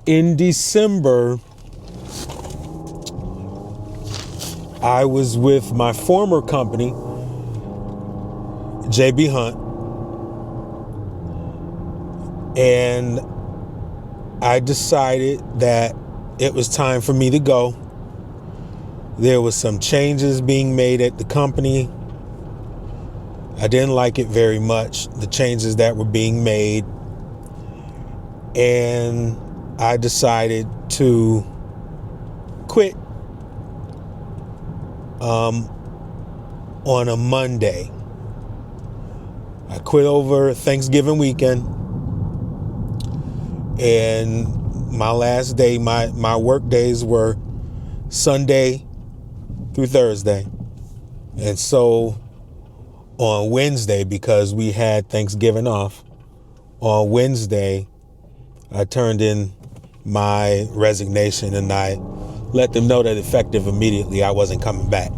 in December, I was with my former company, JB Hunt, and I decided that it was time for me to go. There was some changes being made at the company. I didn't like it very much, the changes that were being made. And I decided to quit on a Monday. I quit over Thanksgiving weekend. And my last day, my work days were Sunday through Thursday. And so on Wednesday, because we had Thanksgiving off, on Wednesday, I turned in my resignation and I let them know that effective immediately I wasn't coming back.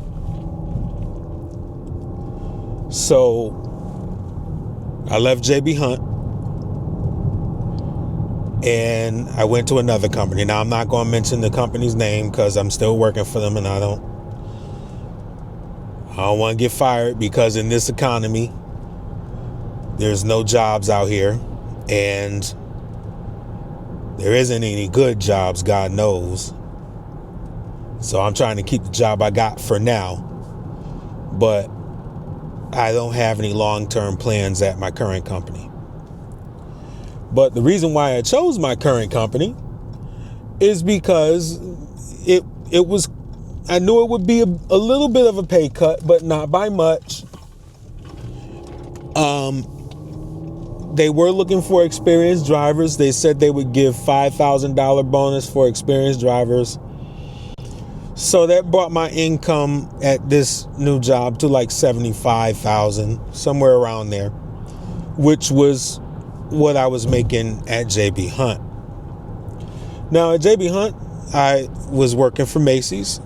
So I left JB Hunt and I went to another company. Now, I'm not going to mention the company's name because I'm still working for them and I don't want to get fired, because in this economy, there's no jobs out here, and there isn't any good jobs, God knows. So I'm trying to keep the job I got for now, but I don't have any long-term plans at my current company. But the reason why I chose my current company is because it was, I knew it would be a little bit of a pay cut, but not by much. They were looking for experienced drivers. They said they would give $5,000 bonus for experienced drivers. So that brought my income at this new job to like $75,000, somewhere around there, which was what I was making at JB Hunt. Now at JB Hunt, I was working for Macy's.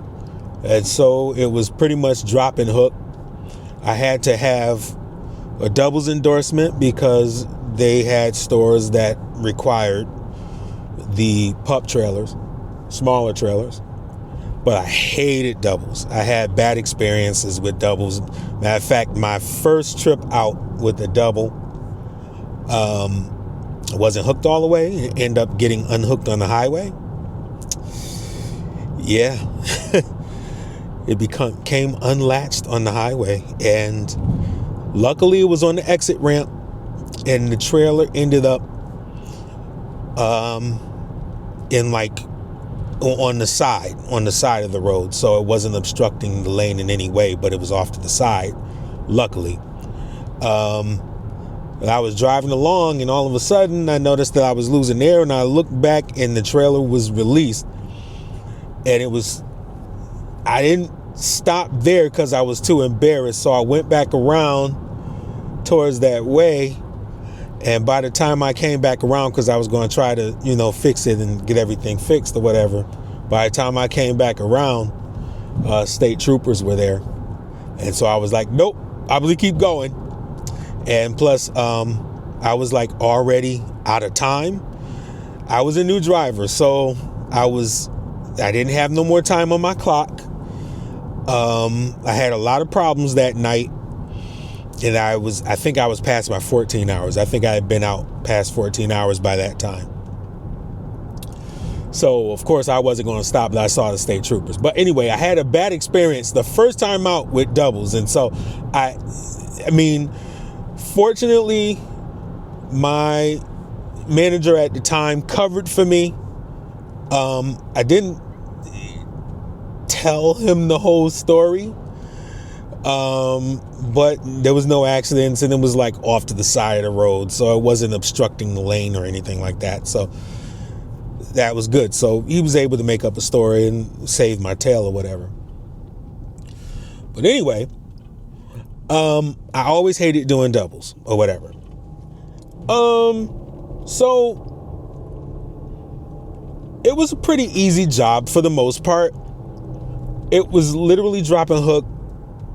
And so it was pretty much drop and hook. I had to have a doubles endorsement because they had stores that required the pup trailers, smaller trailers. But I hated doubles. I had bad experiences with doubles. Matter of fact, my first trip out with a double, I wasn't hooked all the way. It ended up getting unhooked on the highway. Yeah. It came unlatched on the highway, and luckily it was on the exit ramp, and the trailer ended up in like on the side of the road, so it wasn't obstructing the lane in any way, but it was off to the side, luckily. I was driving along, and all of a sudden I noticed that I was losing air, and I looked back and the trailer was released, and I didn't stop there because I was too embarrassed. So I went back around towards that way. And by the time I came back around, because I was going to try to, fix it and get everything fixed or whatever. By the time I came back around, state troopers were there. And so I was like, nope, I'm going to keep going. And plus, I was like already out of time. I was a new driver, so I didn't have no more time on my clock. I had a lot of problems that night, and I think I was past my 14 hours. I think I had been out past 14 hours by that time. So, of course, I wasn't going to stop till I saw the state troopers. But anyway, I had a bad experience the first time out with doubles. And so, I mean, fortunately, my manager at the time covered for me. I didn't tell him the whole story, but there was no accidents, and it was like off to the side of the road, so it wasn't obstructing the lane or anything like that. So that was good. So he was able to make up a story and save my tail or whatever. But anyway, I always hated doing doubles or whatever. So it was a pretty easy job for the most part. It was literally drop and hook.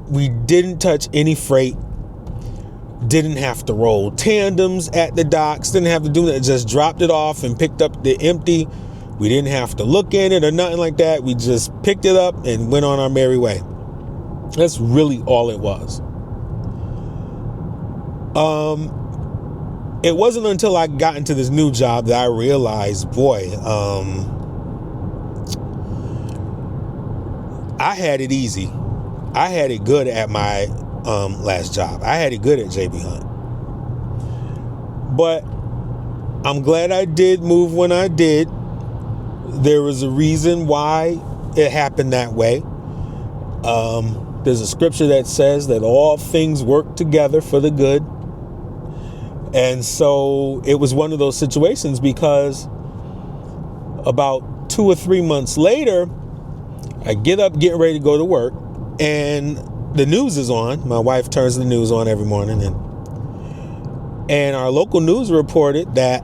We didn't touch any freight. Didn't have to roll tandems at the docks. Didn't have to do that. Just dropped it off and picked up the empty We didn't have to look in it or nothing like that. We just picked it up and went on our merry way. That's really all it was. It wasn't until I got into this new job that I realized, boy, I had it easy. I had it good at my last job. I had it good at JB Hunt. But I'm glad I did move when I did. There was a reason why it happened that way. There's a scripture that says that all things work together for the good. And so it was one of those situations, because about 2 or 3 months later, I get up, getting ready to go to work, and the news is on. My wife turns the news on every morning, and our local news reported that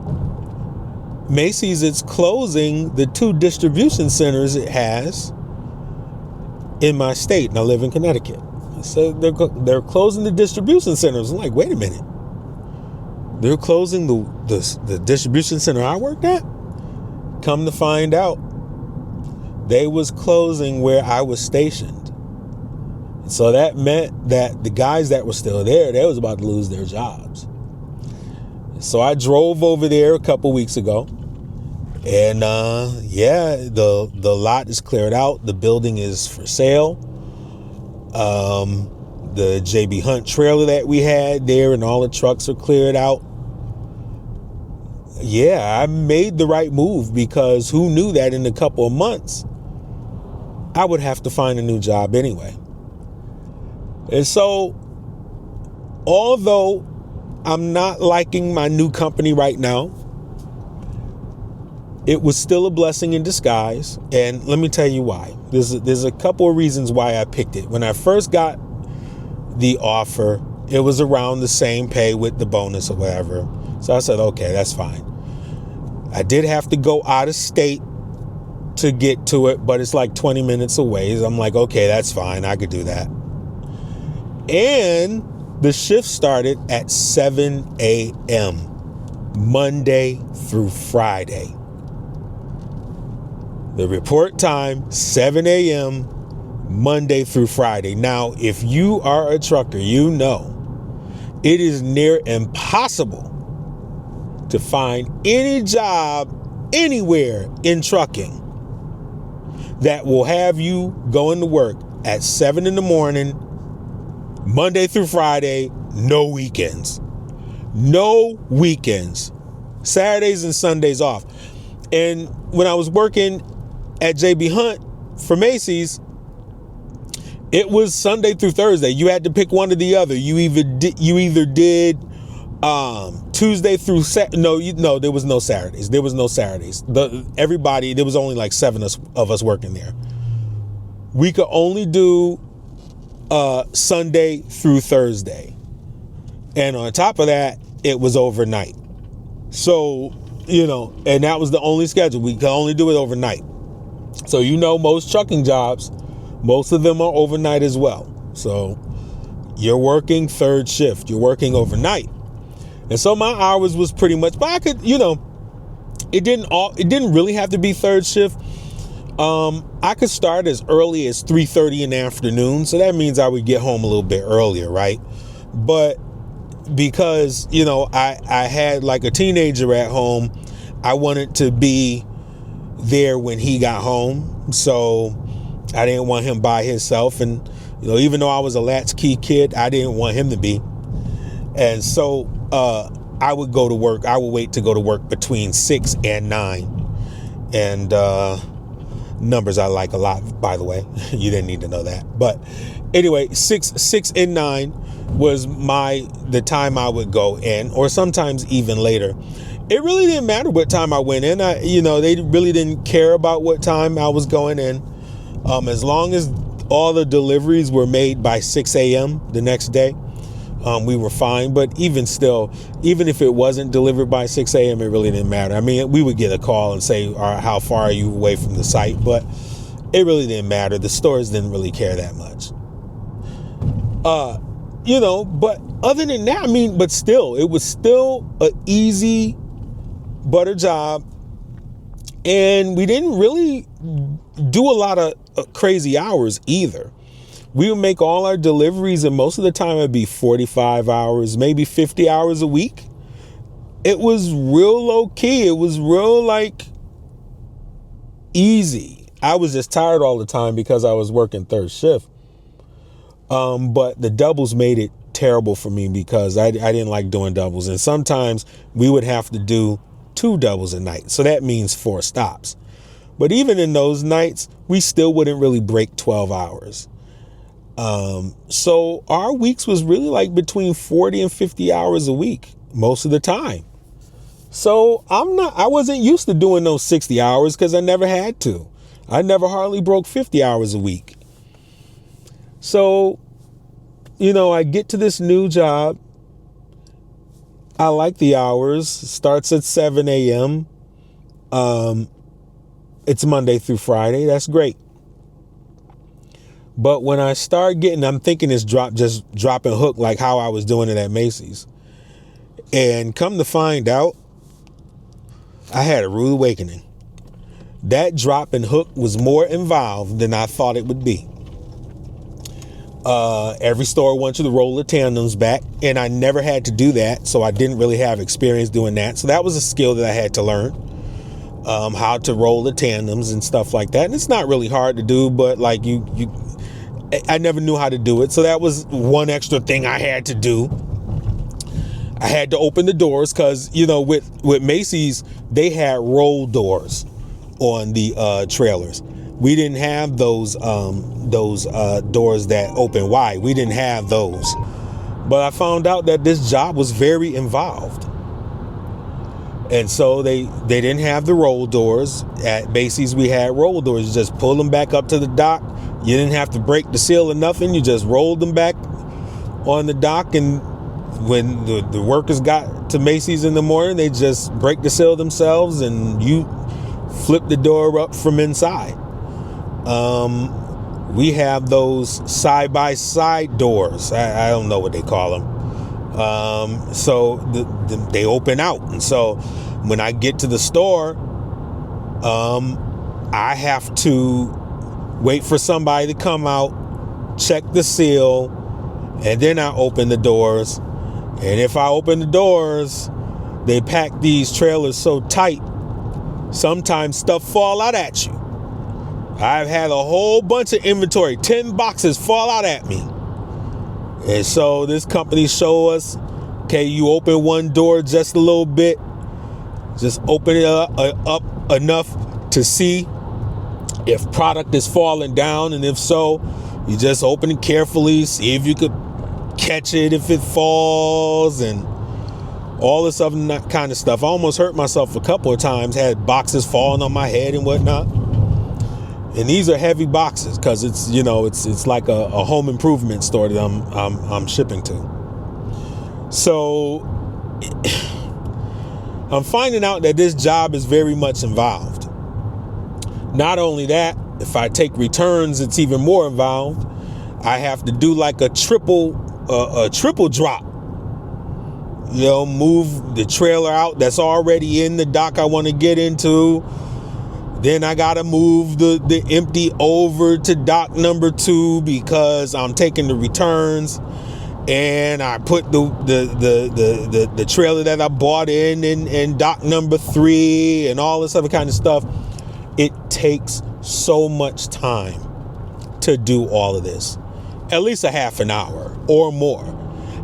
Macy's is closing the 2 distribution centers it has in my state, and I live in Connecticut. So they're closing the distribution centers. I'm like, wait a minute. They're closing the distribution center I worked at? Come to find out, they was closing where I was stationed. So that meant that the guys that were still there, they was about to lose their jobs. So I drove over there a couple weeks ago, and the lot is cleared out. The building is for sale. The JB Hunt trailer that we had there and all the trucks are cleared out. Yeah, I made the right move, because who knew that in a couple of months I would have to find a new job anyway. And so, although I'm not liking my new company right now, it was still a blessing in disguise. And let me tell you why. There's a couple of reasons why I picked it. When I first got the offer, it was around the same pay with the bonus or whatever. So I said, okay, that's fine. I did have to go out of state to get to it, but it's like 20 minutes away. So I'm like, okay, that's fine. I could do that. And the shift started at 7 a.m. Monday through Friday. The report time, 7 a.m. Monday through Friday. Now, if you are a trucker, you know it is near impossible to find any job anywhere in trucking that will have you going to work at 7 in the morning, Monday through Friday, no weekends. No weekends. Saturdays and Sundays off. And when I was working at JB Hunt for Macy's, it was Sunday through Thursday. You had to pick one or the other. You either did Tuesday through no, there was no Saturdays. There was no Saturdays. There was only like 7 of us working there. We could only do Sunday through Thursday. And on top of that, it was overnight. So, and that was the only schedule. We could only do it overnight. So, most trucking jobs, most of them are overnight as well. So you're working third shift, you're working overnight. And so my hours was pretty much, but I could, it didn't really have to be third shift. I could start as early as 3:30 in the afternoon. So that means I would get home a little bit earlier, right? But because, I had like a teenager at home, I wanted to be there when he got home. So I didn't want him by himself. And, even though I was a latchkey kid, I didn't want him to be. And so I would go to work. I would wait to go to work between 6 and 9. And numbers I like a lot, by the way. You didn't need to know that. But anyway, 6 and 9 was the time I would go in, or sometimes even later. It really didn't matter what time I went in. They really didn't care about what time I was going in. As long as all the deliveries were made by 6 a.m. the next day, we were fine. But even still, even if it wasn't delivered by 6 a.m., it really didn't matter. I mean, we would get a call and say, how far are you away from the site? But it really didn't matter. The stores didn't really care that much. But other than that, but still, it was still an easy butter job. And we didn't really do a lot of crazy hours either. We would make all our deliveries, and most of the time it'd be 45 hours, maybe 50 hours a week. It was real low key. It was real like easy. I was just tired all the time because I was working third shift. But the doubles made it terrible for me because I didn't like doing doubles. And sometimes we would have to do 2 doubles a night. So that means 4 stops. But even in those nights, we still wouldn't really break 12 hours. So our weeks was really like between 40 and 50 hours a week most of the time. So I wasn't used to doing those 60 hours because I never had to. I never hardly broke 50 hours a week. So, I get to this new job. I like the hours. It starts at 7 a.m. It's Monday through Friday. That's great. But when I start I'm thinking it's just drop and hook like how I was doing it at Macy's. And come to find out, I had a rude awakening. That drop and hook was more involved than I thought it would be. Every store wants you to roll the tandems back, and I never had to do that, so I didn't really have experience doing that. So that was a skill that I had to learn, how to roll the tandems and stuff like that. And it's not really hard to do, but like I never knew how to do it. So that was one extra thing I had to do. I had to open the doors because, with Macy's, they had roll doors on the trailers. We didn't have those doors that open wide. We didn't have those. But I found out that this job was very involved. And so they didn't have the roll doors. At Macy's, we had roll doors. You just pull them back up to the dock. You didn't have to break the seal or nothing. You just rolled them back on the dock, and when the workers got to Macy's in the morning, they just break the seal themselves and you flip the door up from inside. We have those side-by-side doors. I don't know what they call them. So they open out. And so when I get to the store, I have to wait for somebody to come out, check the seal, and then I open the doors. And if I open the doors, they pack these trailers so tight, sometimes stuff fall out at you. I've had a whole bunch of inventory, 10 boxes fall out at me. And so this company show us, okay, you open one door just a little bit, just open it up enough to see if product is falling down. And if so, you just open it carefully, see if you could catch it if it falls, and all this other kind of stuff. I almost hurt myself a couple of times, had boxes falling on my head and whatnot. And these are heavy boxes because it's it's like a home improvement store that I'm shipping to. So I'm finding out that this job is very much involved. Not only that, if I take returns, it's even more involved. I have to do like a triple drop. Move the trailer out that's already in the dock I want to get into. Then I gotta move the empty over to dock number 2 because I'm taking the returns, and I put the trailer that I bought in dock number 3 and all this other kind of stuff. It takes so much time to do all of this, at least a half an hour or more.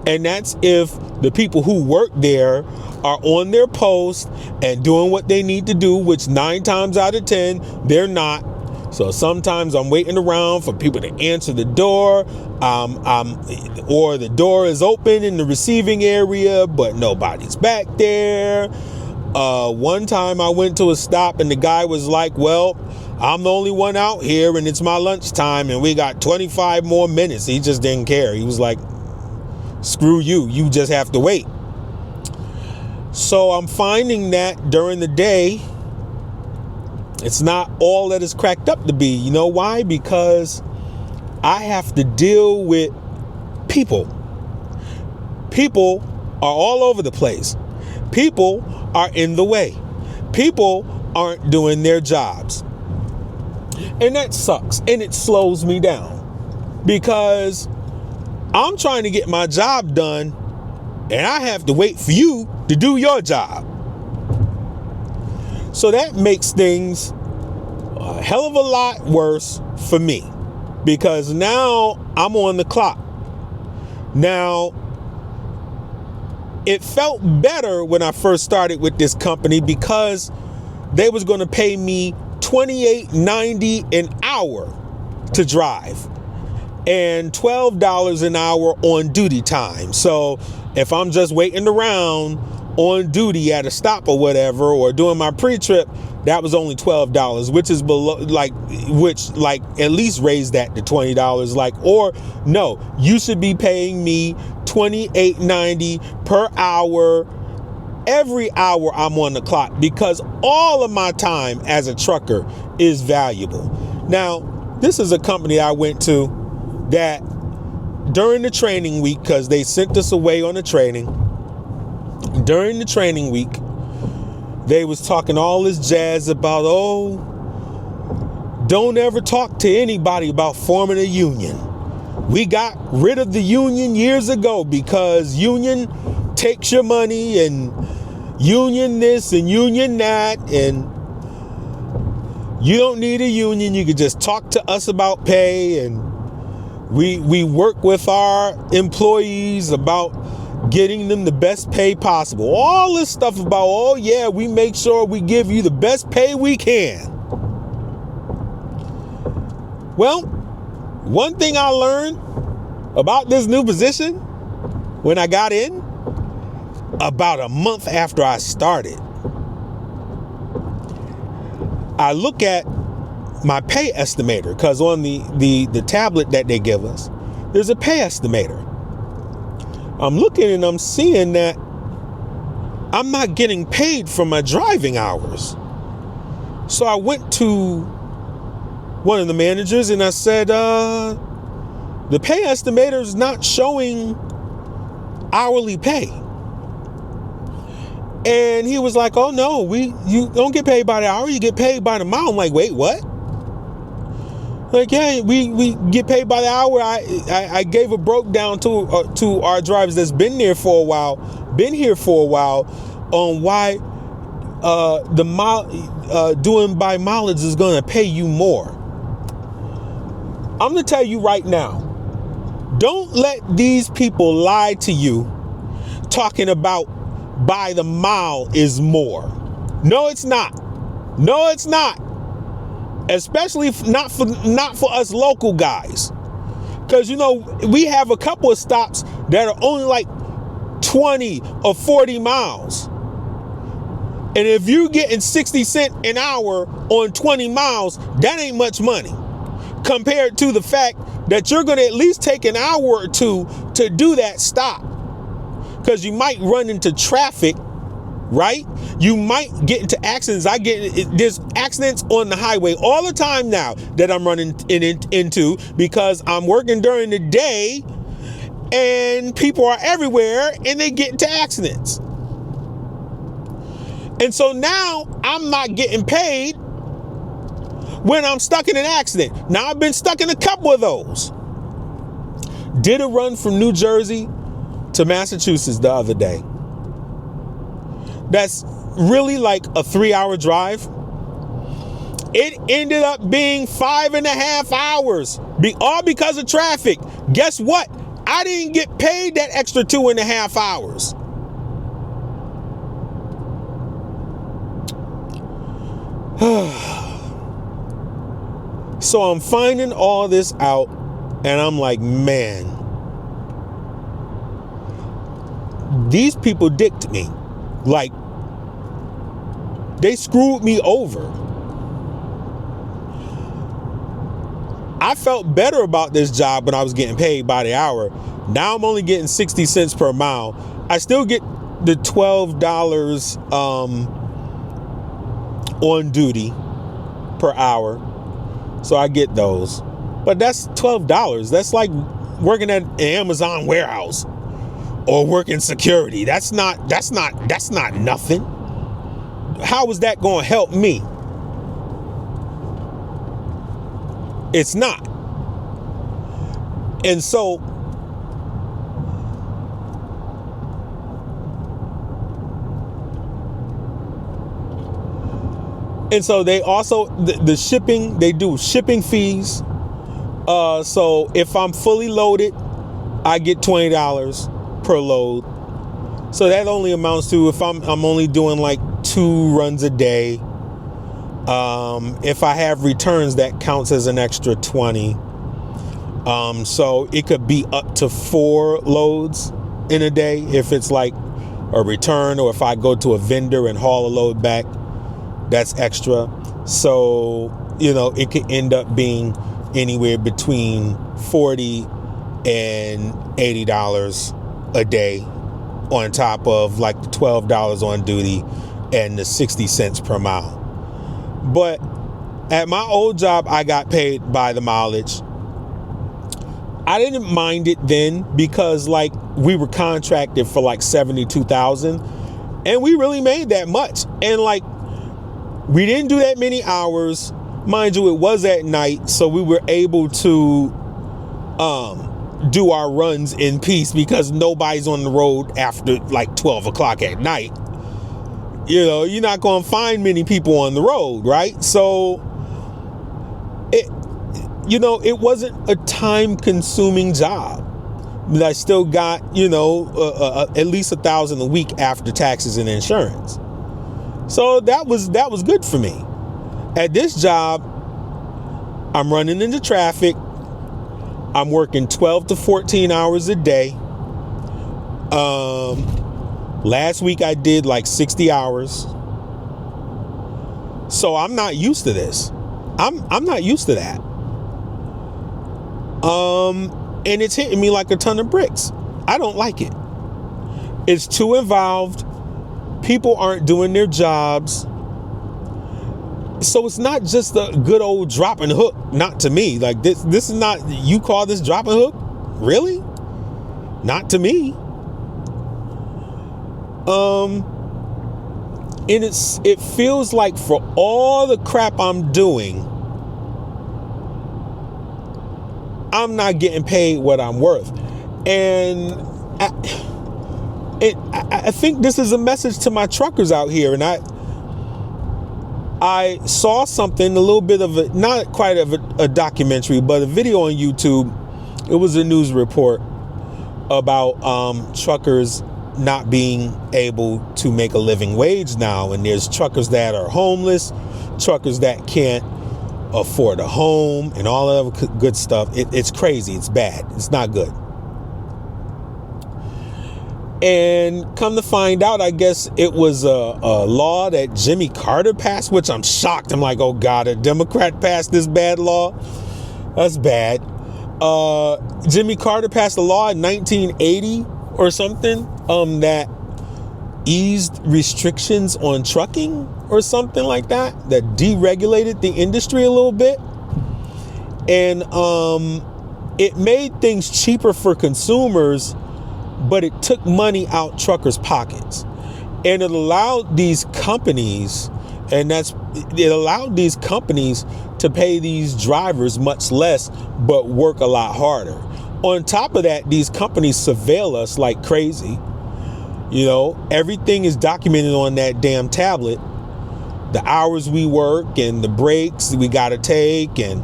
And that's if the people who work there are on their post and doing what they need to do, which 9 times out of 10, they're not. So sometimes I'm waiting around for people to answer the door, or the door is open in the receiving area, but nobody's back there. One time I went to a stop and the guy was like, well, I'm the only one out here and it's my lunchtime and we got 25 more minutes. He just didn't care. He was like, screw you. You just have to wait. So I'm finding that during the day, it's not all that it's cracked up to be. You know why? Because I have to deal with people. People are all over the place. People are in the way. People aren't doing their jobs. And that sucks, and it slows me down because I'm trying to get my job done and I have to wait for you to do your job. So that makes things a hell of a lot worse for me because now I'm on the clock. Now, it felt better when I first started with this company because they was going to pay me $28.90 an hour to drive and $12 an hour on duty time. So if I'm just waiting around on duty at a stop or whatever, or doing my pre-trip, that was only $12, which is below, which at least raise that to $20. Or no, you should be paying me $28.90 per hour every hour I'm on the clock, because all of my time as a trucker is valuable. Now, this is a company I went to that during the training week, because they sent us away on the training, during the training week, they was talking all this jazz about, don't ever talk to anybody about forming a union. We got rid of the union years ago because union takes your money, and union this and union that, and you don't need a union. You could just talk to us about pay, and we work with our employees about getting them the best pay possible. All this stuff about, we make sure we give you the best pay we can. Well, one thing I learned about this new position when I got in, about a month after I started, I look at my pay estimator, because on the tablet that they give us, there's a pay estimator. I'm looking and I'm seeing that I'm not getting paid for my driving hours. So I went to one of the managers and I said, the pay estimator is not showing hourly pay. And he was like, oh no, you don't get paid by the hour, you get paid by the mile. I'm like, wait, what? Like, yeah, we get paid by the hour. I gave a broke down to our drivers that's been here for a while on why the mile doing by mileage is going to pay you more. I'm going to tell you right now, don't let these people lie to you talking about by the mile is more. No, it's not. No, it's not. Especially not for us local guys. Because, we have a couple of stops that are only like 20 or 40 miles. And if you're getting 60 cents an hour on 20 miles, that ain't much money compared to the fact that you're going to at least take an hour or two to do that stop. Because you might run into traffic, right? You might get into accidents. There's accidents on the highway all the time now that I'm running into because I'm working during the day and people are everywhere and they get into accidents. And so now I'm not getting paid when I'm stuck in an accident. Now I've been stuck in a couple of those. Did a run from New Jersey to Massachusetts the other day. That's really like a 3-hour drive. It ended up being 5.5 hours, all because of traffic. Guess what? I didn't get paid that extra 2.5 hours. So I'm finding all this out and I'm like, man, these people dicked me. Like, they screwed me over. I felt better about this job when I was getting paid by the hour. Now I'm only getting 60 cents per mile. I still get the $12 on duty per hour. So I get those. But that's $12. That's like working at an Amazon warehouse or working security. That's not nothing. how is that going to help me? It's not. And so they also, the shipping, they do shipping fees. So if I'm fully loaded, I get $20 per load. So that only amounts to, if I'm only doing like 2 runs a day. If I have returns, that counts as an extra 20. So it could be up to 4 loads in a day if it's like a return, or if I go to a vendor and haul a load back, that's extra. So, it could end up being anywhere between $40 and $80 a day, on top of like the $12 on duty and the 60 cents per mile. But at my old job, I got paid by the mileage. I didn't mind it then, because like we were contracted for like 72,000, and we really made that much. And like, we didn't do that many hours. Mind you, it was at night, so we were able to do our runs in peace, because nobody's on the road after like 12 o'clock at night. You're not going to find many people on the road, right? So it wasn't a time-consuming job, but I still got at least $1,000 a week after taxes and insurance. So that was good for me. At this job, I'm running into traffic. I'm working 12 to 14 hours a day. Last week I did like 60 hours. So I'm not used to this. I'm not used to that. And it's hitting me like a ton of bricks. I don't like it. It's too involved. People aren't doing their jobs. So it's not just a good old drop and hook. Not to me. Like this is not, you call this drop and hook? Really? Not to me. And it feels like for all the crap I'm doing, I'm not getting paid what I'm worth. And I think this is a message to my truckers out here. And I saw something, a little bit of not quite of a documentary, but a video on YouTube. It was a news report about truckers not being able to make a living wage now. And there's truckers that are homeless, truckers that can't afford a home, and all that good stuff. It's crazy. It's bad. It's not good. And come to find out, I guess it was a law that Jimmy Carter passed, which I'm shocked. I'm like, oh God, a Democrat passed this bad law? That's bad. Jimmy Carter passed a law in 1980 or something that eased restrictions on trucking or something like that deregulated the industry a little bit. And it made things cheaper for consumers, but it took money out truckers' pockets. And it allowed these companies, to pay these drivers much less, but work a lot harder. On top of that, these companies surveil us like crazy. Everything is documented on that damn tablet. The hours we work and the breaks we got to take, and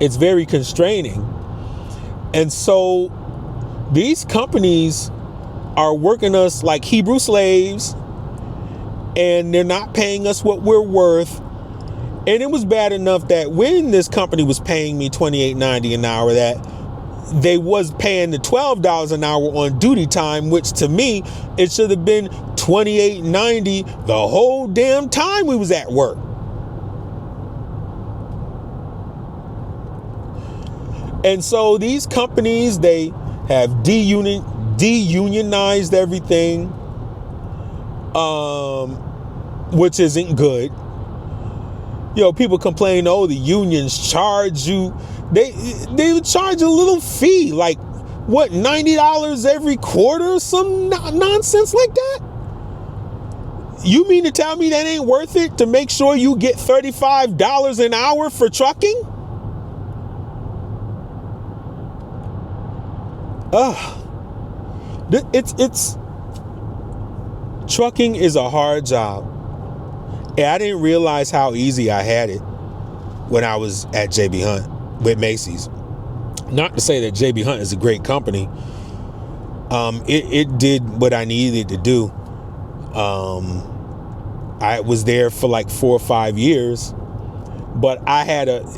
it's very constraining. And so these companies are working us like Hebrew slaves, and they're not paying us what we're worth. And it was bad enough that when this company was paying me $28.90 an hour, that they was paying the $12 an hour on duty time, which to me, it should have been $28.90 the whole damn time we was at work. And so these companies, they have deunionized everything, which isn't good. People complain, oh, the unions charge you. They would charge a little fee, like what, $90 every quarter, some nonsense like that. You mean to tell me that ain't worth it to make sure you get $35 an hour for trucking? It's trucking is a hard job. And I didn't realize how easy I had it when I was at JB Hunt with Macy's. Not to say that JB Hunt is a great company. It did what I needed to do. I was there for like 4 or 5 years, but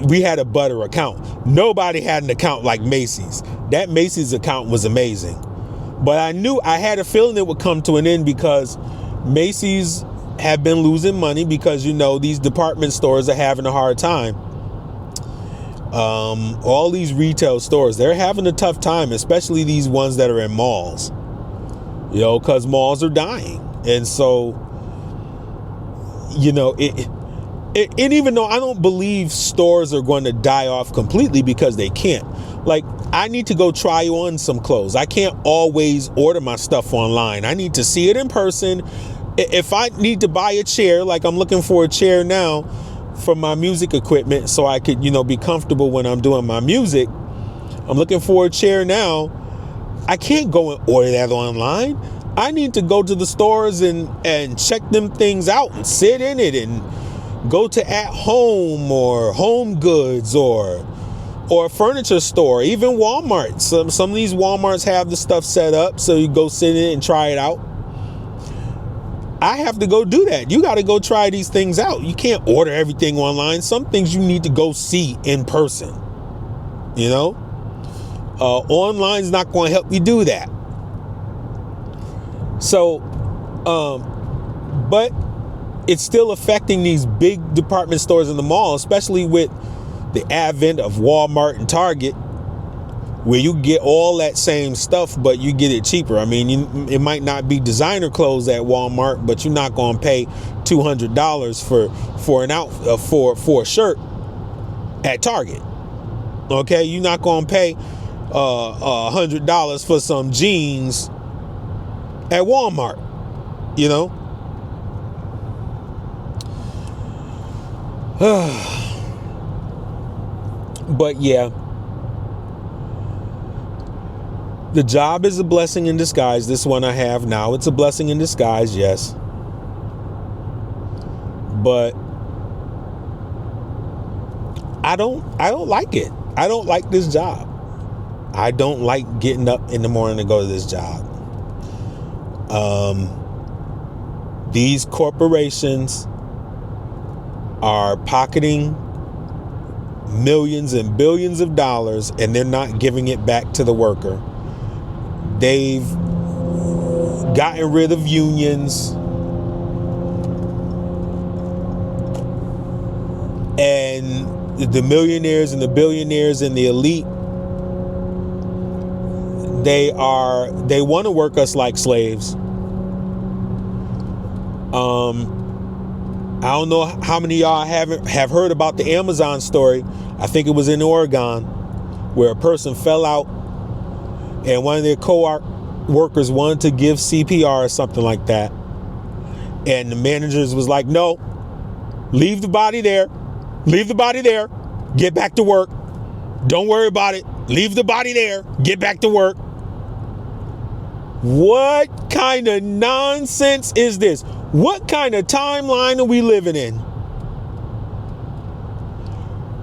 we had a butter account. Nobody had an account like Macy's. That Macy's account was amazing. But I knew, I had a feeling it would come to an end because Macy's have been losing money because, these department stores are having a hard time. All these retail stores, they're having a tough time, especially these ones that are in malls, because malls are dying. And so, and even though I don't believe stores are going to die off completely because they can't, like, I need to go try on some clothes. I can't always order my stuff online. I need to see it in person. If I need to buy a chair, like I'm looking for a chair now for my music equipment so I could, be comfortable when I'm doing my music. I'm looking for a chair now. I can't go and order that online. I need to go to the stores and check them things out and sit in it and go to At Home or Home Goods or a furniture store, even Walmart. Some of these Walmarts have the stuff set up so you go sit in it and try it out. I have to go do that. You got to go try these things out. You can't order everything online. Some things you need to go see in person. Online is not going to help you do that. So, but it's still affecting these big department stores in the mall, especially with the advent of Walmart and Target, where you get all that same stuff, but you get it cheaper. I mean, it might not be designer clothes at Walmart, but you're not going to pay $200 for a shirt at Target. Okay, you're not going to pay $100 for some jeans at Walmart. But yeah. The job is a blessing in disguise. This one I have now, it's a blessing in disguise, yes. But I don't like it. I don't like this job. I don't like getting up in the morning to go to this job. These corporations are pocketing millions and billions of dollars, and they're not giving it back to the worker. They've gotten rid of unions, and the millionaires and the billionaires and the elite, they want to work us like slaves. I don't know how many of y'all have heard about the Amazon story. I think it was in Oregon, where a person fell out and one of their co-workers wanted to give CPR or something like that. And the managers was like, no, leave the body there. Leave the body there. Get back to work. Don't worry about it. Leave the body there. Get back to work. What kind of nonsense is this? What kind of timeline are we living in?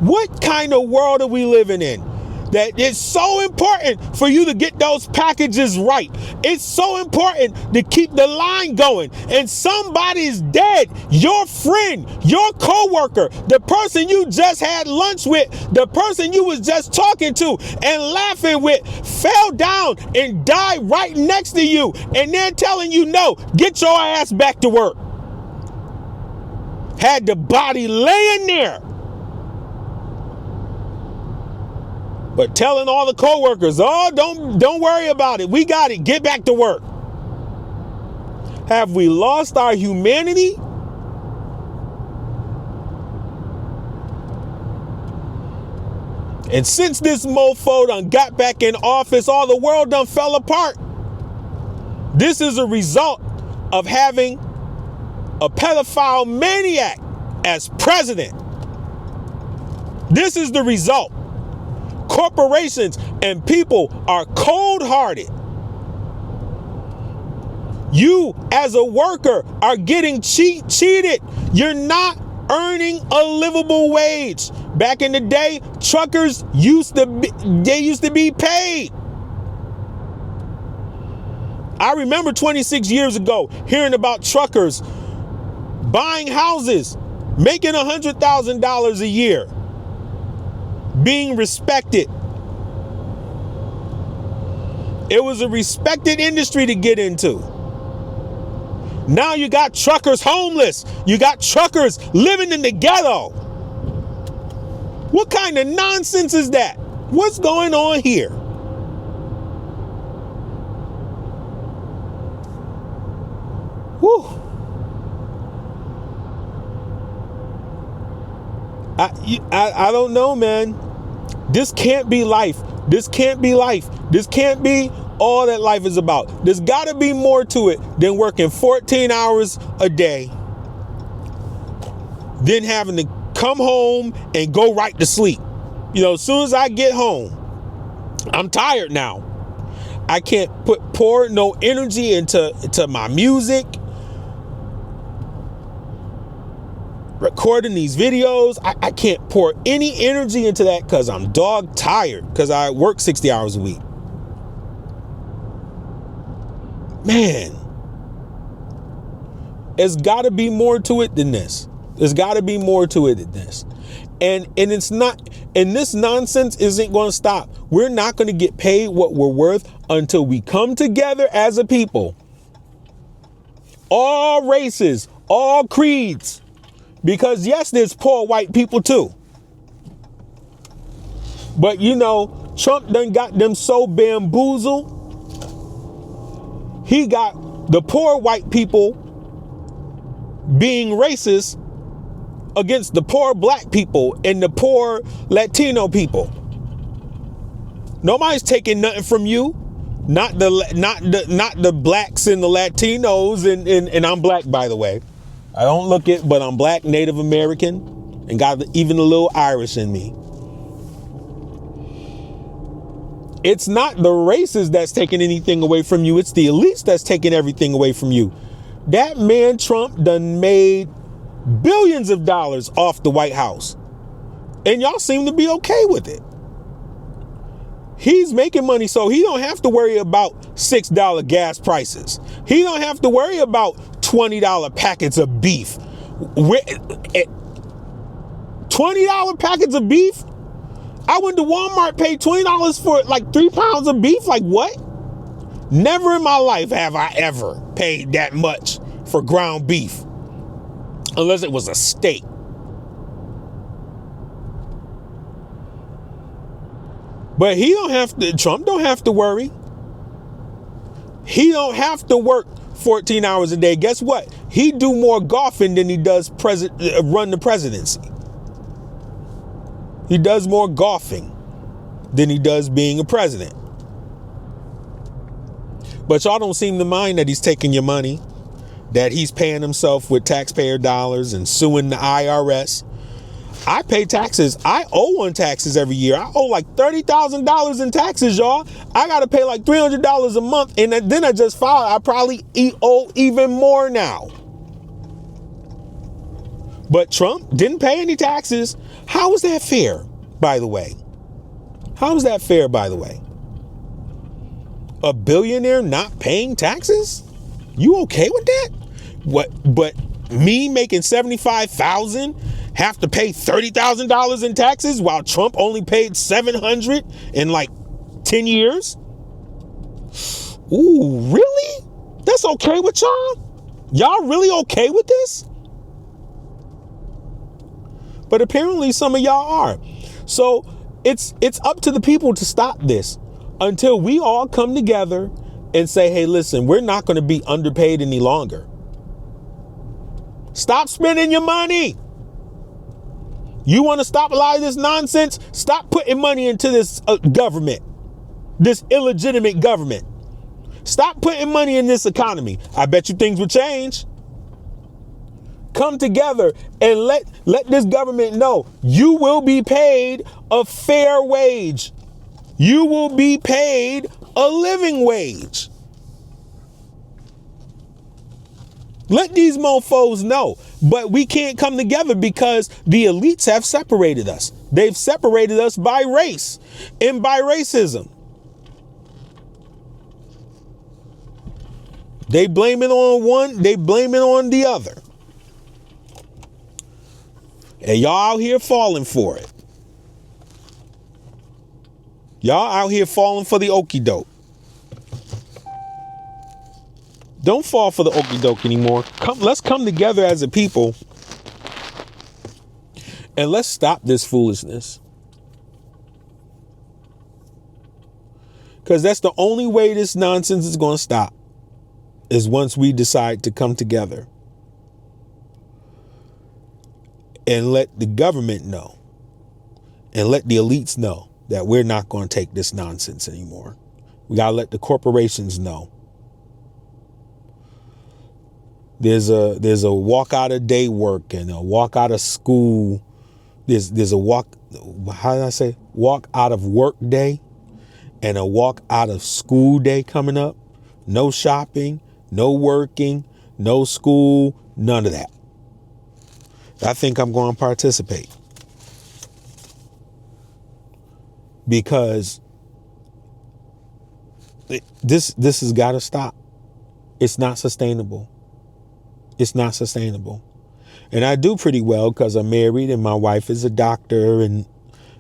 What kind of world are we living in? That it's so important for you to get those packages right. It's so important to keep the line going. And somebody's dead. Your friend, your coworker, the person you just had lunch with, the person you was just talking to and laughing with, fell down and died right next to you. And they're telling you, no, get your ass back to work. Had the body laying there. But telling all the coworkers, oh, don't worry about it. We got it. Get back to work. Have we lost our humanity? And since this mofo done got back in office, all the world done fell apart. This is a result of having a pedophile maniac as president. This is the result. Corporations and people are cold-hearted. You, as a worker, are getting cheated. You're not earning a livable wage. Back in the day, truckers used to be paid. I remember 26 years ago hearing about truckers buying houses, making $100,000 a year, being respected. It was a respected industry to get into. Now you got truckers homeless. You got truckers living in the ghetto. What kind of nonsense is that? What's going on here? Whew. I don't know, man. This can't be life. This can't be life. This can't be all that life is about. There's got to be more to it than working 14 hours a day, then having to come home and go right to sleep. You know, as soon as I get home, I'm tired now. I can't pour no energy into my music, recording these videos. I can't pour any energy into that because I'm dog tired, because I work 60 hours a week. Man, there's got to be more to it than this. There's got to be more to it than this. And it's not, and this nonsense isn't going to stop. We're not going to get paid what we're worth until we come together as a people. All races, all creeds. Because yes, there's poor white people too. But you know, Trump done got them so bamboozled. He got the poor white people being racist against the poor black people and the poor Latino people. Nobody's taking nothing from you. Not the blacks and the Latinos, and I'm black, by the way. I don't look it, but I'm black, Native American, and got even a little Irish in me. It's not the races that's taking anything away from you. It's the elites that's taking everything away from you. That man Trump done made billions of dollars off the White House. And y'all seem to be okay with it. He's making money so he don't have to worry about $6 gas prices. He don't have to worry about $20 packets of beef. $20 packets of beef? I went to Walmart, paid $20 for like 3 pounds of beef. Like what? Never in my life have I ever paid that much for ground beef. Unless it was a steak. But Trump don't have to worry. He don't have to work 14 hours a day. Guess what? He do more golfing than he does run the presidency. He does more golfing than he does being a president. But y'all don't seem to mind that he's taking your money, that he's paying himself with taxpayer dollars and suing the IRS. I pay taxes. I owe on taxes every year. I owe like $30,000 in taxes, y'all. I got to pay like $300 a month. And then I just filed. I probably owe even more now. But Trump didn't pay any taxes. How is that fair, by the way? How is that fair, by the way? A billionaire not paying taxes? You okay with that? What? But me making $75,000 have to pay $30,000 in taxes while Trump only paid $700 in like 10 years? Ooh, really? That's okay with y'all? Y'all really okay with this? But apparently some of y'all are. So it's up to the people to stop this until we all come together and say, hey, listen, we're not going to be underpaid any longer. Stop spending your money. You want to stop a lot of this nonsense? Stop putting money into this government, this illegitimate government. Stop putting money in this economy. I bet you things would change. come together and let this government know you will be paid a fair wage. You will be paid a living wage. Let these mofos know. But we can't come together because the elites have separated us. They've separated us by race and by racism. They blame it on one, they blame it on the other. And y'all out here falling for it. Y'all out here falling for the okie doke. Don't fall for the okie doke anymore. Let's come together as a people and let's stop this foolishness. Because that's the only way this nonsense is going to stop, is once we decide to come together and let the government know and let the elites know that we're not going to take this nonsense anymore. We got to let the corporations know. There's a walk out of day work and a walk out of school. There's a walk out of work day and a walk out of school day coming up. No shopping, no working, no school, none of that. I think I'm going to participate because this has got to stop. It's not sustainable. It's not sustainable. And I do pretty well because I'm married and my wife is a doctor and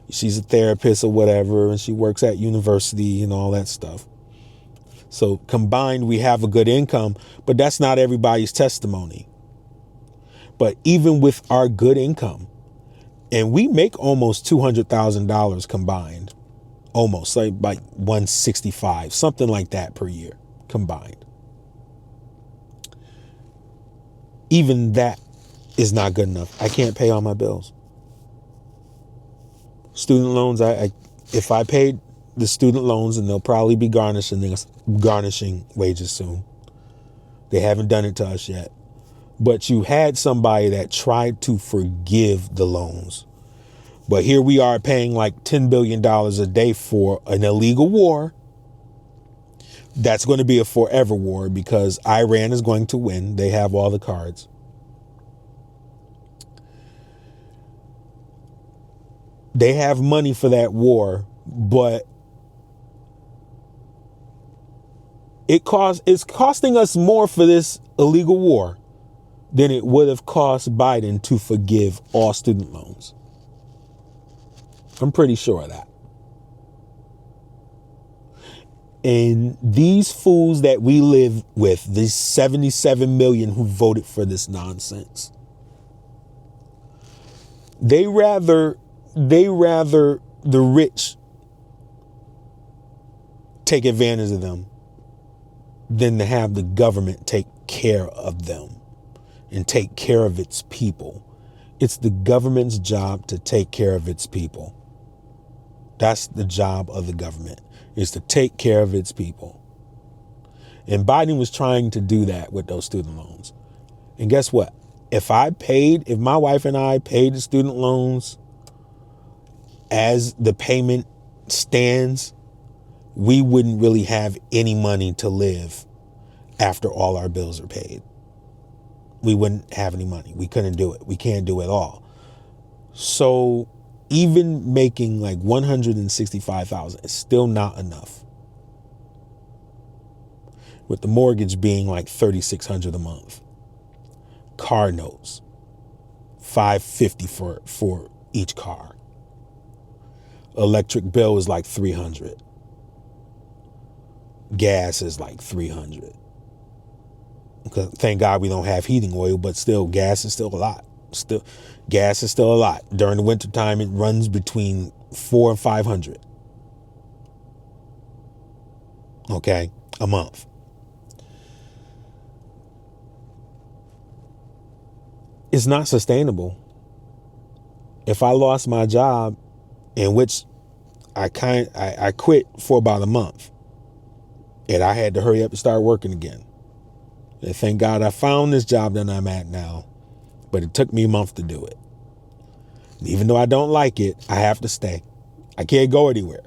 she's a therapist or whatever, and she works at university and all that stuff. So combined, we have a good income, but that's not everybody's testimony. But even with our good income, and we make almost $200,000 combined, almost like 165, something like that per year combined. Even that is not good enough. I can't pay all my bills. Student loans, if I paid the student loans, and they'll probably be garnishing wages soon. They haven't done it to us yet. But you had somebody that tried to forgive the loans. But here we are paying like $10 billion a day for an illegal war. That's going to be a forever war because Iran is going to win. They have all the cards. They have money for that war, but it's costing us more for this illegal war than it would have cost Biden to forgive all student loans. I'm pretty sure of that. And these fools that we live with, these 77 million who voted for this nonsense, they rather the rich take advantage of them than to have the government take care of them and take care of its people. It's the government's job to take care of its people. That's the job of the government, is to take care of its people. And Biden was trying to do that with those student loans. And guess what? If my wife and I paid the student loans as the payment stands, we wouldn't really have any money to live after all our bills are paid. We wouldn't have any money. We couldn't do it. We can't do it all. So even making like $165,000 is still not enough. With the mortgage being like $3,600 a month. Car notes, $550 for each car. Electric bill is like $300. Gas is like $300. Thank God we don't have heating oil, but still, gas is still a lot. Gas is still a lot. During the wintertime, it runs between $400 and $500. Okay, a month. It's not sustainable. If I lost my job, in which I quit for about a month, and I had to hurry up and start working again. And thank God I found this job that I'm at now. but it took me a month to do it. And even though I don't like it, I have to stay. I can't go anywhere.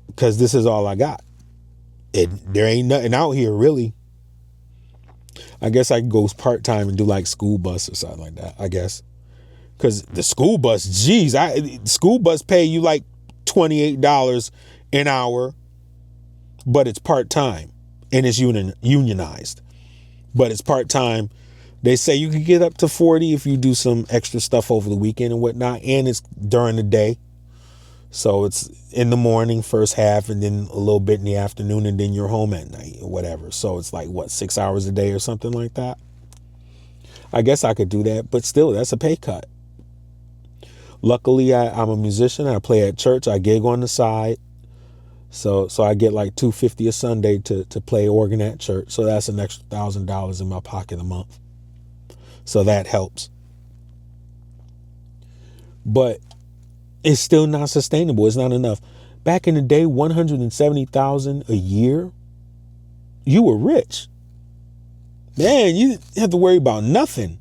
Because this is all I got. There ain't nothing out here really. I guess I could go part-time and do like school bus or something like that, I guess. Because the school bus, school bus pay you like $28 an hour, but it's part-time and it's unionized. But it's part-time. They say you can get up to 40 if you do some extra stuff over the weekend and whatnot, and it's during the day. So it's in the morning, first half, and then a little bit in the afternoon, and then you're home at night or whatever. So it's like, 6 hours a day or something like that? I guess I could do that, but still, that's a pay cut. Luckily, I'm a musician. I play at church. I gig on the side. So I get like $250 a Sunday to play organ at church. So that's an extra $1,000 in my pocket a month. So that helps. But it's still not sustainable. It's not enough. Back in the day, $170,000 a year, you were rich. Man, you didn't have to worry about nothing.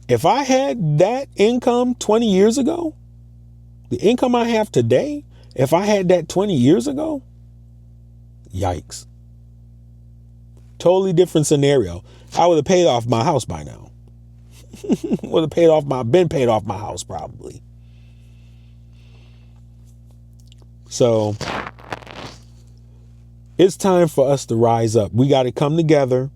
If I had that income 20 years ago, the income I have today, if I had that 20 years ago, yikes. Totally different scenario. I would have paid off my house by now. Would have been paid off my house probably. So it's time for us to rise up. We got to come together.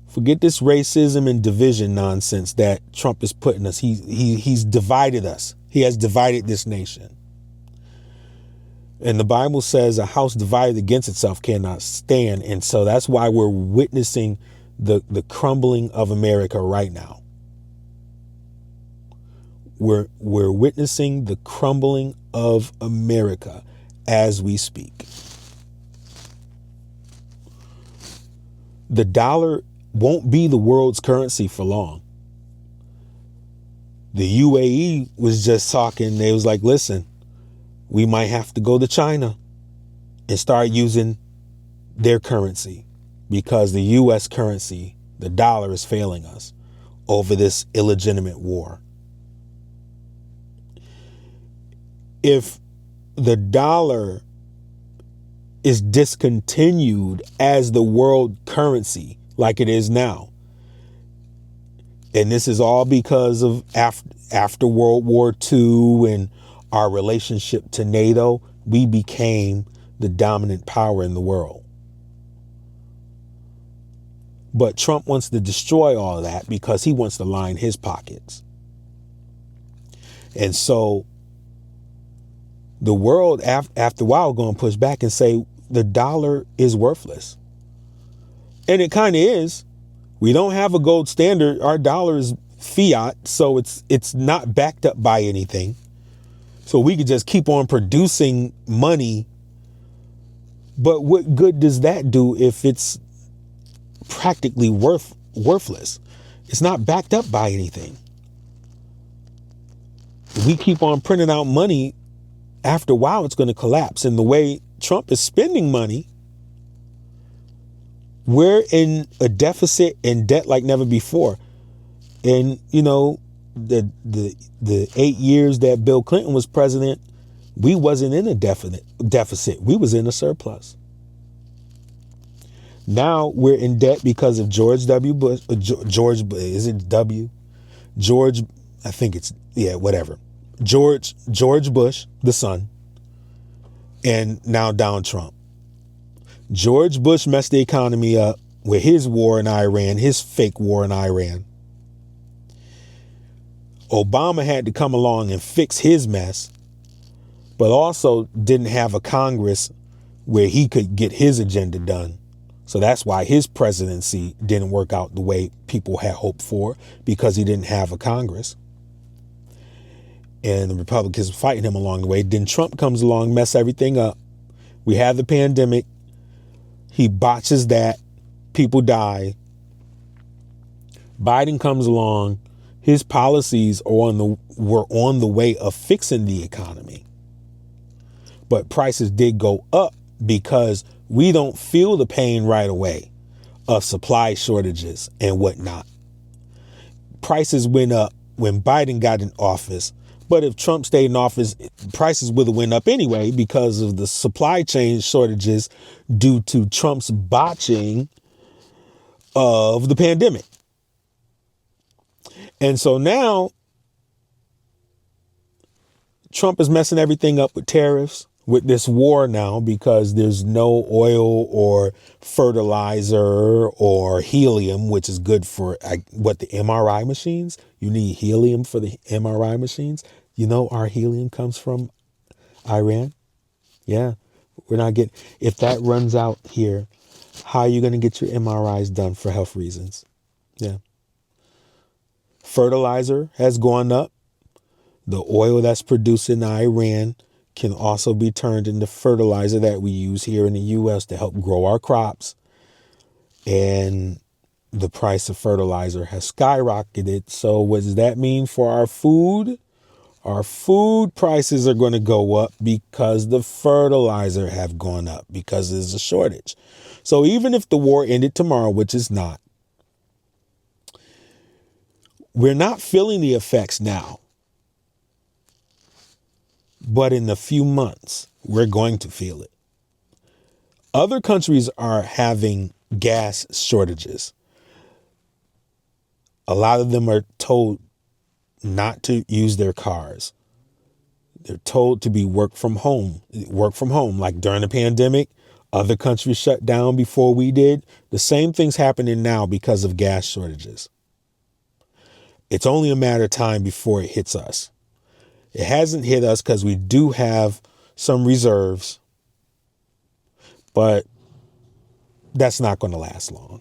Forget this racism and division nonsense that Trump is putting us. He's divided us. He has divided this nation. And the Bible says a house divided against itself cannot stand. And so that's why we're witnessing the crumbling of America right now. We're witnessing the crumbling of America as we speak. The dollar won't be the world's currency for long. The UAE was just talking. They was like, listen, we might have to go to China and start using their currency because the U.S. currency, the dollar, is failing us over this illegitimate war. If the dollar is discontinued as the world currency like it is now, and this is all because of after World War II and our relationship to NATO, we became the dominant power in the world. But Trump wants to destroy all of that because he wants to line his pockets. And so the world, after a while, going to push back and say the dollar is worthless. And it kind of is. We don't have a gold standard. Our dollar is fiat, so it's not backed up by anything. So we could just keep on producing money. But what good does that do if it's practically worthless? It's not backed up by anything. We keep on printing out money. After a while, it's going to collapse. And the way Trump is spending money, we're in a deficit and debt like never before. And, you know, the 8 years that Bill Clinton was president, we wasn't in a deficit. We was in a surplus. Now we're in debt because of George W. Bush. George, I think it's, whatever. George Bush, the son, and now Donald Trump. George Bush messed the economy up with his war in Iran, his fake war in Iran. Obama had to come along and fix his mess, but also didn't have a Congress where he could get his agenda done. So that's why his presidency didn't work out the way people had hoped for, because he didn't have a Congress. And the Republicans were fighting him along the way. Then Trump comes along, mess everything up. We have the pandemic. He botches that. People die. Biden comes along. His policies were on the way of fixing the economy. But prices did go up because we don't feel the pain right away. of supply shortages and whatnot. Prices went up when Biden got in office. But if Trump stayed in office, prices would have went up anyway because of the supply chain shortages due to Trump's botching of the pandemic. And so now Trump is messing everything up with tariffs, with this war now, because there's no oil or fertilizer or helium, which is good for the MRI machines. You need helium for the MRI machines. You know, our helium comes from Iran. Yeah, we're not getting, if that runs out here, how are you going to get your MRIs done for health reasons? Yeah. Fertilizer has gone up. The oil that's produced in Iran can also be turned into fertilizer that we use here in the U.S. to help grow our crops. And the price of fertilizer has skyrocketed. So what does that mean for our food? Our food prices are going to go up because the fertilizer have gone up because there's a shortage. So even if the war ended tomorrow, which is not, we're not feeling the effects now. But in a few months, we're going to feel it. Other countries are having gas shortages. A lot of them are told not to use their cars. They're told to be work from home. Like during the pandemic, other countries shut down before we did. The same thing's happening now because of gas shortages. It's only a matter of time before it hits us. It hasn't hit us because we do have some reserves, but that's not going to last long.